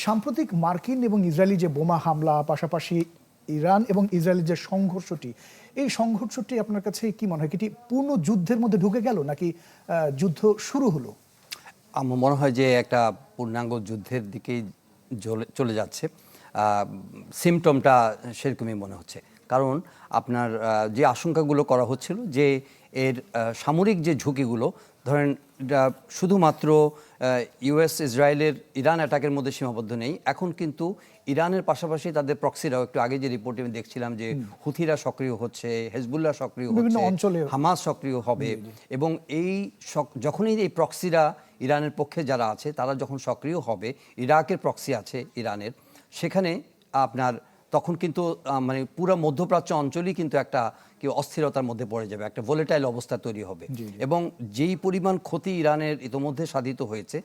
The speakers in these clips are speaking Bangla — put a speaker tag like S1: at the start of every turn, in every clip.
S1: সাম্প্রতিক মার্কিন এবং ইসরায়েলি যে বোমা হামলা, পাশাপাশি ইরান এবং ইসরায়েলের যে সংঘর্ষটি, এই সংঘর্ষটি আপনার কাছে কি মনে হয়, কি পূর্ণ যুদ্ধের মধ্যে ঢুকে গেল নাকি যুদ্ধ শুরু হলো?
S2: আমার মনে হয় যে একটা পূর্ণাঙ্গ যুদ্ধের দিকেই চলে যাচ্ছে। সিমটমটা সেরকমই মনে হচ্ছে, কারণ আপনার যে আশঙ্কাগুলো করা হচ্ছিল যে এর সামরিক যে ঝুঁকিগুলো, ধরেন শুধুমাত্র ইউএস ইসরায়েলের ইরান অ্যাটাকের মধ্যে সীমাবদ্ধ নেই। এখন কিন্তু ইরানের পাশাপাশি তাদের প্রক্সিরাও, একটু আগে যে রিপোর্টে আমি দেখছিলাম যে হুথিরা সক্রিয় হচ্ছে, হেজবুল্লাহ সক্রিয় হচ্ছে, হামাস সক্রিয় হবে। এবং যখনই এই প্রক্সিরা ইরানের পক্ষে যারা আছে তারা যখন সক্রিয় হবে, ইরাকের প্রক্সি আছে ইরানের, সেখানে আপনার তখন কিন্তু মানে পুরো মধ্যপ্রাচ্য অঞ্চলই কিন্তু একটা অস্থিরতার মধ্যে পড়ে যাবে, একটা ভোলেটাইল অবস্থা তৈরি হবে। এবং যেই পরিমাণ ক্ষতি ইরানের ইতোমধ্যে সাধিত হয়েছে,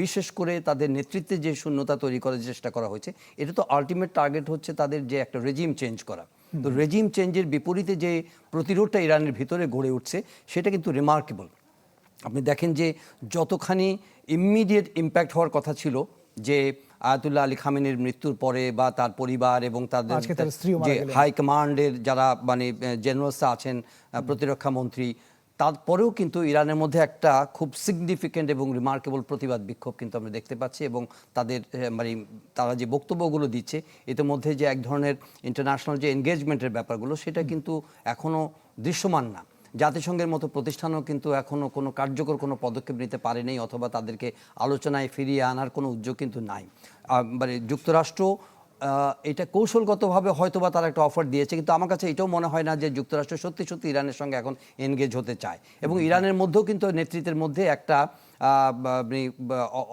S2: বিশেষ করে তাদের নেতৃত্বে যে শূন্যতা তৈরি করার চেষ্টা করা হয়েছে, এটা তো আলটিমেট টার্গেট হচ্ছে তাদের যে একটা রেজিম চেঞ্জ করা। তো রেজিম চেঞ্জের বিপরীতে যে প্রতিরোধটা ইরানের ভিতরে গড়ে উঠছে, সেটা কিন্তু রিমার্কেবল। আপনি দেখেন যে যতখানি ইমিডিয়েট ইম্প্যাক্ট হওয়ার কথা ছিল, যে আয়াতুল্লাহ আলী খামেনির মৃত্যুর পরে বা তার পরিবার এবং তাদের যে হাই কমান্ডের যারা মানে জেনারেলসরা আছেন, প্রতিরক্ষা মন্ত্রী, তারপরেও কিন্তু ইরানের মধ্যে একটা খুব সিগনিফিক্যান্ট এবং রিমার্কেবল প্রতিবাদ বিক্ষোভ কিন্তু আমরা দেখতে পাচ্ছি। এবং তাদের মানে তারা যে বক্তব্যগুলো দিচ্ছে, এর মধ্যে যে এক ধরনের ইন্টারন্যাশনাল যে এনগেজমেন্টের ব্যাপারগুলো, সেটা কিন্তু এখনও দৃশ্যমান না। জাতিসংঘের মতো প্রতিষ্ঠানও কিন্তু এখনও কোনো কার্যকর কোনো পদক্ষেপ নিতে পারেনি, অথবা তাদেরকে আলোচনায় ফিরিয়ে আনার কোনো উদ্যোগ কিন্তু নাই। মানে যুক্তরাষ্ট্র এটা কৌশলগতভাবে হয়তোবা তারা একটা অফার দিয়েছে, কিন্তু আমার কাছে এটাও মনে হয় না যে যুক্তরাষ্ট্র সত্যি সত্যি ইরানের সঙ্গে এখন এনগেজ হতে চায়। এবং ইরানের মধ্যেও কিন্তু নেতৃত্বের মধ্যে একটা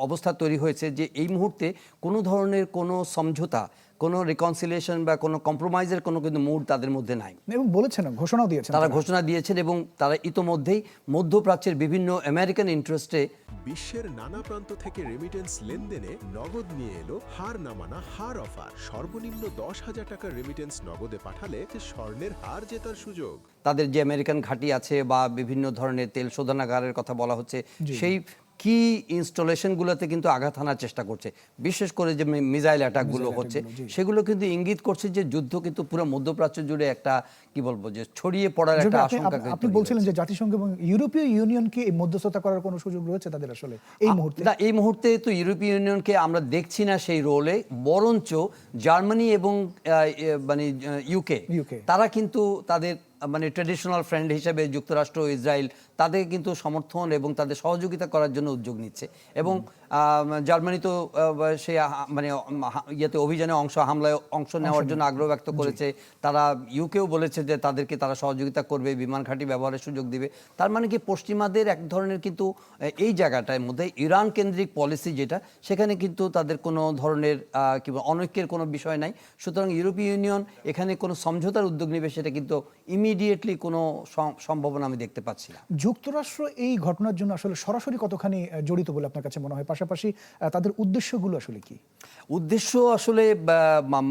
S2: অবস্থা তৈরি হয়েছে যে এই মুহূর্তে কোনো ধরনের কোনো সমঝোতা, কোনো রিকনসিলিয়েশন বা কোনো কম্প্রোমাইজের কোনো কিন্তু মুড তাদের মধ্যে নাই।
S1: এবং বলেছেন, ঘোষণাও দিয়েছেন,
S2: তারা ঘোষণা দিয়েছেন। এবং তারা ইতোমধ্যেই মধ্যপ্রাচ্যের বিভিন্ন আমেরিকান ইন্টারেস্টে
S3: বিশ্বের নানা প্রান্ত থেকে রেমিটেন্স লেনদেনে নগদ নিয়ে এলো হার নামানা হার অফার। সর্বনিম্ন 10,000 টাকার রেমিটেন্স নগদে পাঠালে স্বর্ণের হার জেতার সুযোগ।
S2: তাদের যে আমেরিকান ঘাঁটি আছে বা বিভিন্ন ধরনের তেল শোধনাগারের কথা বলা হচ্ছে, সেই কি ইনস্টলেশনগুলোতে কিন্তু আঘাত হানার চেষ্টা করছে। বিশেষ করে যে মিসাইল অ্যাটাকগুলো হচ্ছে, সেগুলো কিন্তু ইঙ্গিত করছে যে যুদ্ধ কিন্তু পুরো মধ্যপ্রাচ্য জুড়ে একটা কি বলবো যে ছড়িয়ে পড়ার একটা আশঙ্কা।
S1: আপনি বলছিলেন যে জাতিসংঘ এবং ইউরোপীয় ইউনিয়নকে এই মধ্যস্থতা করার কোনো সুযোগ রয়েছে তাদের আসলে এই মুহূর্তে?
S2: না, এই মুহূর্তে তো ইউরোপীয় ইউনিয়নকে আমরা দেখছি না সেই রোলে, বরঞ্চ জার্মানি এবং মানে ইউকে, তারা কিন্তু তাদের মানে ট্র্যাডিশনাল ফ্রেন্ড হিসেবে যুক্তরাষ্ট্র, ইসরায়েল, তাদেরকে কিন্তু সমর্থন এবং তাদের সহযোগিতা করার জন্য উদ্যোগ নিচ্ছে। এবং জার্মানি তো সে মানে ইয়েতে অভিযানে হামলায় অংশ নেওয়ার জন্য আগ্রহ ব্যক্ত করেছে। তারা ইউকেও বলেছে যে তাদেরকে তারা সহযোগিতা করবে, বিমান ঘাঁটি ব্যবহারের সুযোগ দিবে। তার মানে কি পশ্চিমাদের এক ধরনের কিন্তু এই জায়গাটার মধ্যে ইরান কেন্দ্রিক পলিসি যেটা, সেখানে কিন্তু তাদের কোনো ধরনের কি অনৈক্যের কোনো বিষয় নাই। সুতরাং ইউরোপীয় ইউনিয়ন এখানে কোনো সমঝোতার উদ্যোগ নেবে সেটা কিন্তু ইমিডিয়েটলি কোনো সম্ভাবনা আমি দেখতে পাচ্ছি না।
S1: যুক্তরাষ্ট্র এই ঘটনার জন্য আসলে সরাসরি কতখানি জড়িত বলে আপনার কাছে মনে হয়? পাশাপাশি তাদের উদ্দেশ্যগুলো আসলে কি?
S2: উদ্দেশ্য আসলে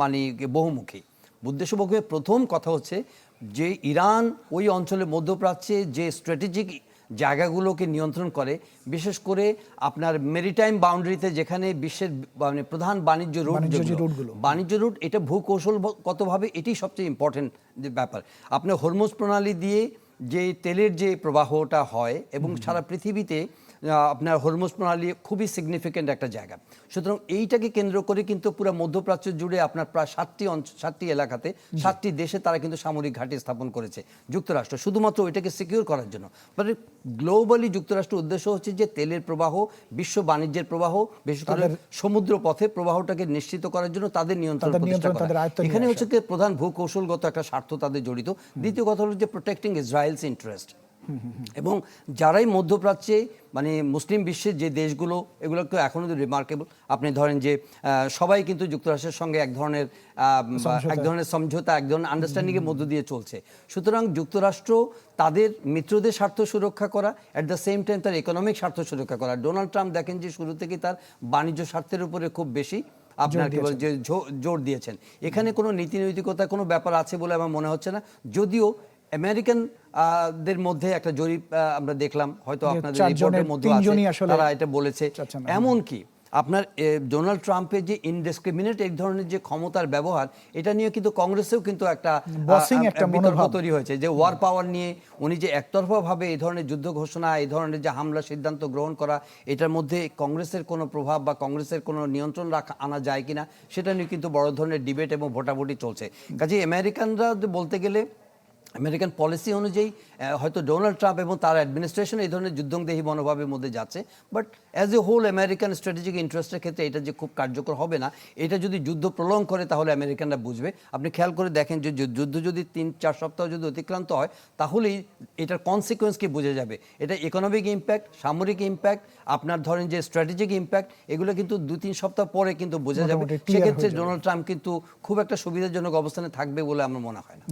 S2: মানে বহুমুখী। উদ্দেশ্যমুখী প্রথম কথা হচ্ছে যে ইরান ওই অঞ্চলে মধ্যপ্রাচ্যে যে স্ট্র্যাটেজিক জায়গাগুলোকে নিয়ন্ত্রণ করে, বিশেষ করে আপনার মেরিটাইম বাউন্ডারিতে যেখানে বিশ্বের মানে প্রধান বাণিজ্য রুট, এটা ভূকৌশলগতভাবে এটি সবচেয়ে ইম্পর্টেন্ট ব্যাপার। আপনার হরমুজ প্রণালী দিয়ে যে তেলের যে প্রবাহটা হয়, এবং সারা পৃথিবীতে আপনার হরমুজ প্রণালী খুবই সিগনিফিক্যান্ট একটা জায়গা। সুতরাং এইটাকে কেন্দ্র করে কিন্তু পুরো মধ্যপ্রাচ্য জুড়ে আপনার প্রায় 7টি এলাকাতে 7টি দেশে তারা কিন্তু সামরিক ঘাঁটি স্থাপন করেছে যুক্তরাষ্ট্র, শুধুমাত্র ওইটাকে সিকিউর করার জন্য। মানে গ্লোবালি যুক্তরাষ্ট্রের উদ্দেশ্য হচ্ছে যে তেলের প্রবাহ, বিশ্ব বাণিজ্যের প্রবাহ, বিশেষ করে সমুদ্র পথে প্রবাহটাকে নিশ্চিত করার জন্য তাদের নিয়ন্ত্রণ প্রতিষ্ঠা করা। এখানে হচ্ছে যে প্রধান ভূকৌশলগত একটা স্বার্থ তাদের জড়িত। দ্বিতীয় কথা হলো যে প্রোটেক্টিং ইসরায়েলস ইন্টারেস্ট। এবং যারাই মধ্যপ্রাচ্যে মানে মুসলিম বিশ্বের যে দেশগুলো, এগুলো তো এখনও রিমার্কেবল। আপনি ধরেন যে সবাই কিন্তু যুক্তরাষ্ট্রের সঙ্গে এক ধরনের সমঝোতা, এক ধরনের আন্ডারস্ট্যান্ডিংয়ের মধ্য দিয়ে চলছে। সুতরাং যুক্তরাষ্ট্র তাদের মিত্রদের স্বার্থ সুরক্ষা করা, অ্যাট দ্য সেম টাইম তার ইকোনমিক স্বার্থ সুরক্ষা করা। ডোনাল্ড ট্রাম্প দেখেন যে শুরু থেকে তার বাণিজ্য স্বার্থের উপরে খুব বেশি আপনার কি বলে যে জোর দিয়েছেন। এখানে কোনো নীতি নৈতিকতা কোনো ব্যাপার আছে বলে আমার মনে হচ্ছে না। যদিও আমেরিকান দের মধ্যে একটা জরিপ আমরা দেখলাম, হয়তো আপনাদের রিপোর্টের মধ্যে আছে, তারা এটা বলেছে এমনকি আপনার ডোনাল্ড ট্রাম্পের যে ইনডিসক্রিমিনেট এই ধরনের যে ক্ষমতার ব্যবহার, এটা নিয়ে কিন্তু কংগ্রেসেও কিন্তু একটা
S1: বসিং একটা
S2: বিতর্ক
S1: মনোভাব
S2: তৈরি হয়েছে যে ওয়ার পাওয়ার নিয়ে উনি যে একতরফাভাবে এই ধরনের যুদ্ধ ঘোষণা, এই ধরনের যে হামলা সিদ্ধান্ত গ্রহণ করা, এটার মধ্যে কংগ্রেসের কোনো প্রভাব বা কংগ্রেসের কোনো নিয়ন্ত্রণ আনা যায় কিনা, সেটা নিয়ে কিন্তু বড় ধরনের ডিবেট এবং ভোটাভুটি চলছে। কাজে আমেরিকানরা বলতে গেলে আমেরিকান পলিসি অনুযায়ী হয়তো ডোনাল্ড ট্রাম্প এবং তার অ্যাডমিনিস্ট্রেশন এই ধরনের যুদ্ধংদেহী মনোভাবের মধ্যে যাচ্ছে, but as a whole American strategic ইন্টারেস্টের ক্ষেত্রে এটা যে খুব কার্যকর হবে না, এটা যদি যুদ্ধ প্রলং করে তাহলে আমেরিকানরা বুঝবে। আপনি খেয়াল করে দেখেন যে যুদ্ধ যদি 3-4 সপ্তাহ যদি অতিক্রান্ত হয়, তাহলেই এটার কনসিকোয়েন্স কি বোঝা যাবে। এটা ইকোনমিক ইম্প্যাক্ট, সামরিক ইম্প্যাক্ট, আপনার ধরেন যে স্ট্র্যাটেজিক ইম্প্যাক্ট, এগুলো কিন্তু 2-3 সপ্তাহ পরে কিন্তু বোঝা যাবে।
S1: মোটামুটি clear
S2: সেক্ষেত্রে
S1: হয়ে যাবে।
S2: ডোনাল্ড ট্রাম্প কিন্তু খুব একটা সুবিধাজনক অবস্থানে থাকবে বলে আমার মনে হয় না।